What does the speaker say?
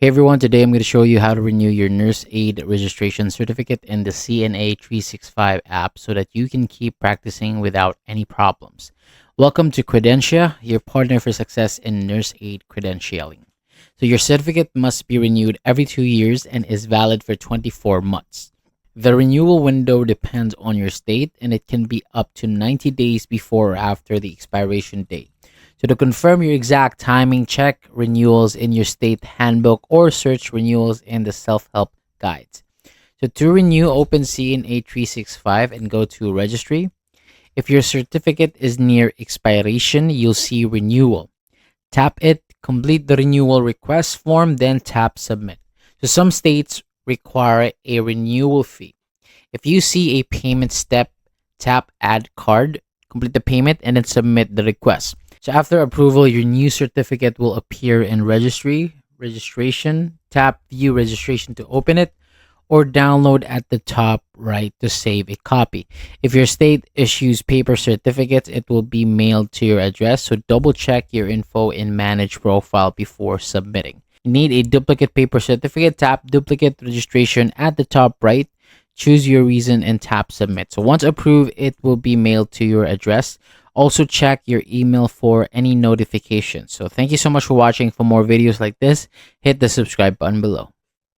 Hey everyone, today I'm going to show you how to renew your nurse aid registration certificate in the CNA 365 app so that you can keep practicing without any problems. Welcome to Credentia, your partner for success in nurse aid credentialing. So your certificate must be renewed every 2 years and is valid for 24 months. The renewal window depends on your state and it can be up to 90 days before or after the expiration date. So to confirm your exact timing, check renewals in your state handbook or search renewals in the self-help guides. So to renew, open CNA 365 and go to registry. If your certificate is near expiration, you'll see renewal. Tap it, complete the renewal request form, then tap submit. So some states require a renewal fee. If you see a payment step, tap add card, complete the payment, and then submit the request. So after approval, your new certificate will appear in registration. Tap view registration to open it or download at the top right to save a copy. If your state issues paper certificates, it will be mailed to your address. So double check your info in manage profile before submitting. You need a duplicate paper certificate, tap duplicate registration at the top right. Choose your reason and tap submit. So once approved, it will be mailed to your address. Also check your email for any notifications. So thank you so much for watching. For more videos like this, hit the subscribe button below.